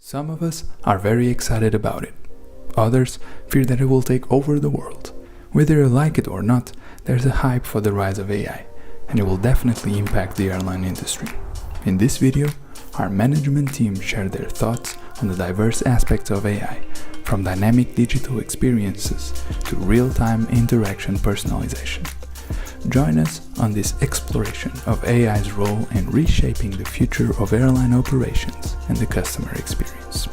Some of us are very excited about it. Others fear that it will take over the world. Whether you like it or not, there's a hype for the rise of AI, and it will definitely impact the airline industry. In this video, our management team share their thoughts on the diverse aspects of AI, from dynamic digital experiences to real-time interaction personalization. Join us on this exploration of AI's role in reshaping the future of airline operations and the customer experience.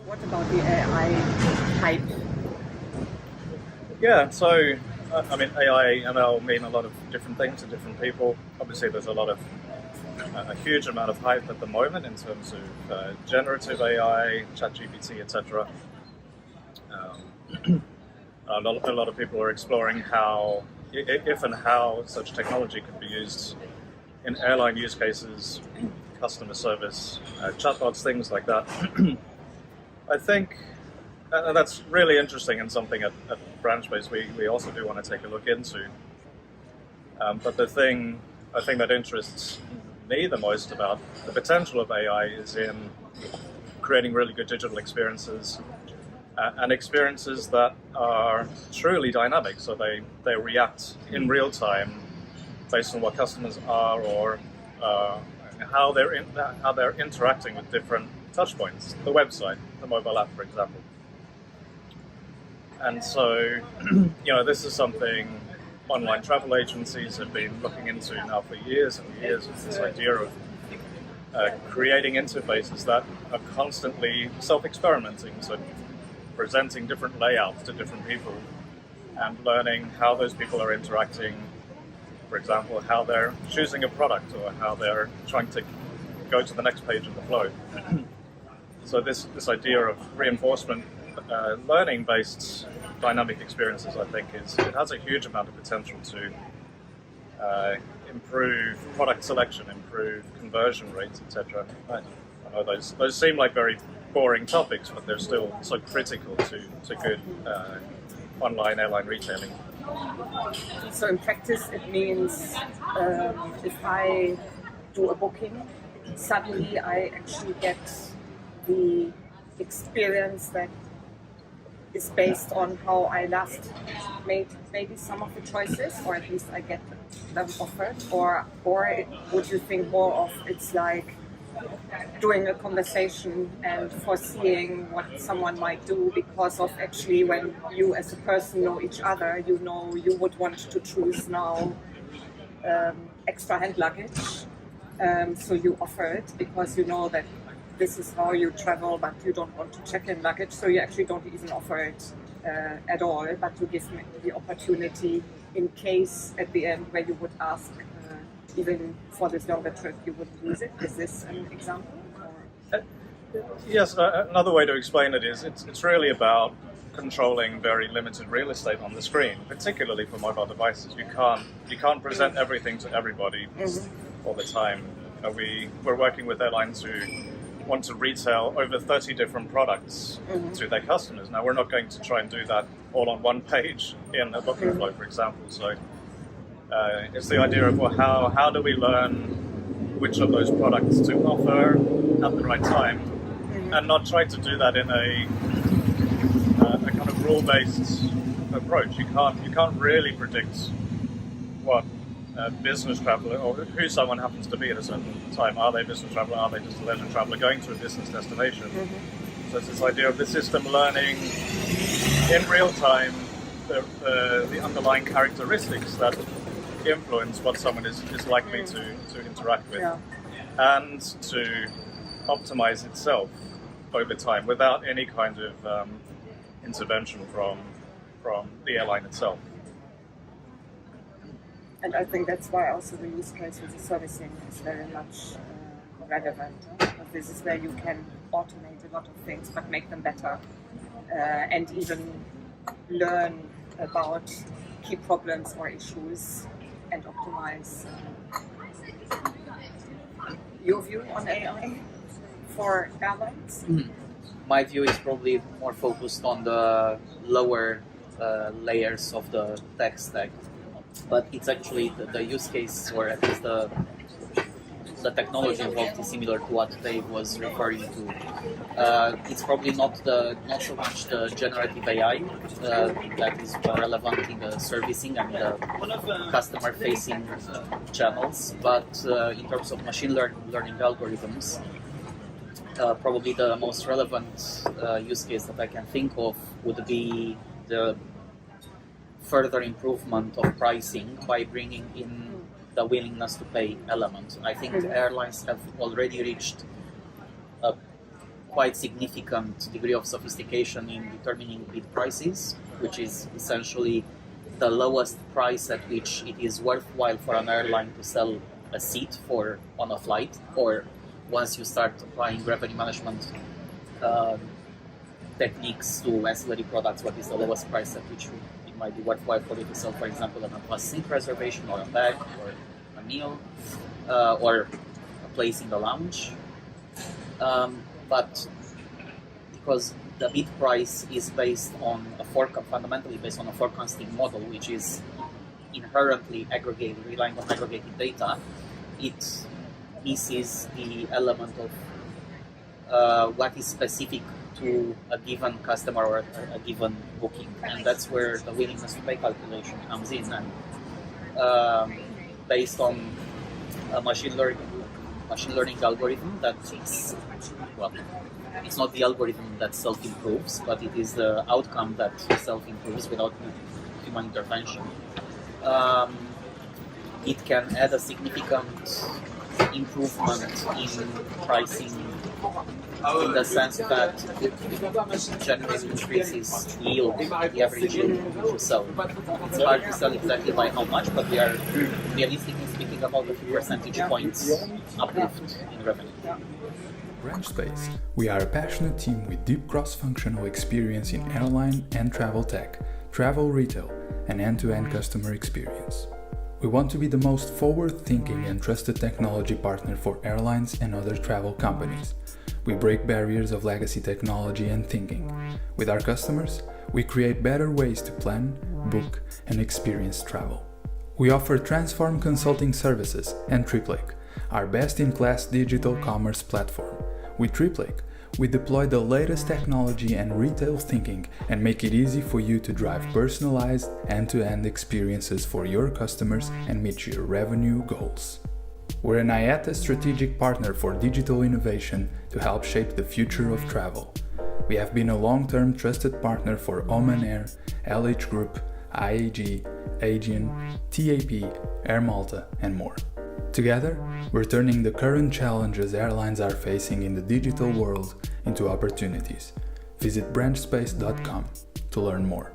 What about the AI hype? Yeah, so AI, ML mean a lot of different things to different people. Obviously, there's a huge amount of hype at the moment in terms of generative AI, ChatGPT, etc. A lot of people are exploring if and how such technology could be used in airline use cases, customer service, chatbots, things like that. I think that's really interesting and something at Branchbase we also do want to take a look into. But the thing I think that interests me the most about the potential of AI is in creating really good digital experiences and experiences that are truly dynamic, so they react in real time based on what customers are or how they're interacting with different touch points, the website, the mobile app, for example. And so, this is something online travel agencies have been looking into now for years and years. This idea of creating interfaces that are constantly self-experimenting, so presenting different layouts to different people and learning how those people are interacting, for example, how they're choosing a product or how they're trying to go to the next page of the flow. So this idea of reinforcement learning-based dynamic experiences, I think, it has a huge amount of potential to improve product selection, improve conversion rates, etc. I know those seem like very boring topics, but they're still so critical to good online airline retailing. So in practice, it means if I do a booking, suddenly I actually get the experience that is based on how I last made maybe some of the choices, or at least I get them offered, or would you think more of it's like doing a conversation and foreseeing what someone might do, because of actually when you as a person know each other, you would want to choose now extra hand luggage, so you offer it because you know that this is how you travel, but you don't want to check in luggage, so you actually don't even offer it at all, but you give me the opportunity in case at the end where you would ask even for this longer trip you would use it. Is this an example? Yes, another way to explain it is it's really about controlling very limited real estate on the screen, particularly for mobile devices. You can't present everything to everybody all the time. We're working with airlines who want to retail over 30 different products to their customers. Now, we're not going to try and do that all on one page in a booking flow, for example. So it's the idea of, well, how do we learn which of those products to offer at the right time, and not try to do that in a kind of rule-based approach. You can't really predict what business traveler or who someone happens to be at a certain time. Are they a business traveler? Are they just a leisure traveler going to a business destination? So it's this idea of the system learning in real time the underlying characteristics that influence what someone is likely to interact with, and to optimize itself over time without any kind of intervention from the airline itself. And I think that's why also the use case with the servicing is very much relevant, because this is where you can automate a lot of things but make them better, and even learn about key problems or issues and optimize. Your view on AI for airlines? My view is probably more focused on the lower layers of the tech stack, but it's actually the use case, or at least the the technology involved is similar to what Dave was referring to. It's probably not so much the generative AI that is more relevant in the servicing and the customer-facing channels, but in terms of machine learning algorithms, probably the most relevant use case that I can think of would be the further improvement of pricing by bringing in the willingness to pay element. I think airlines have already reached a quite significant degree of sophistication in determining bid prices, which is essentially the lowest price at which it is worthwhile for an airline to sell a seat on a flight, or once you start applying revenue management techniques to ancillary products, what is the lowest price at which it might be worthwhile for you to sell, for example, an advanced seat reservation, or a bag, or a meal, or a place in the lounge. But because the bid price is based on fundamentally based on a forecasting model, which is inherently relying on aggregated data, it misses the element of what is specific to a given customer or a given booking, and that's where the willingness to pay calculation comes in. And based on a machine learning algorithm that is, well, it's not the algorithm that self-improves, but it is the outcome that self-improves without human intervention. It can add a significant improvement in pricing, in the sense that it generally increases yield, the average yield to sell. It's hard to sell exactly by how much, but we are realistically speaking about a few percentage points uplift in revenue. Branch Space. We are a passionate team with deep cross-functional experience in airline and travel tech, travel retail, and end-to-end customer experience. We want to be the most forward-thinking and trusted technology partner for airlines and other travel companies. We break barriers of legacy technology and thinking. With our customers, we create better ways to plan, book, and experience travel. We offer Transform Consulting Services and TripLake, our best-in-class digital commerce platform. With TripLake, we deploy the latest technology and retail thinking and make it easy for you to drive personalized end-to-end experiences for your customers and meet your revenue goals. We're an IATA strategic partner for digital innovation to help shape the future of travel. We have been a long-term trusted partner for Oman Air, LH Group, IAG, Aegean, TAP, Air Malta, and more. Together, we're turning the current challenges airlines are facing in the digital world into opportunities. Visit branchspace.com to learn more.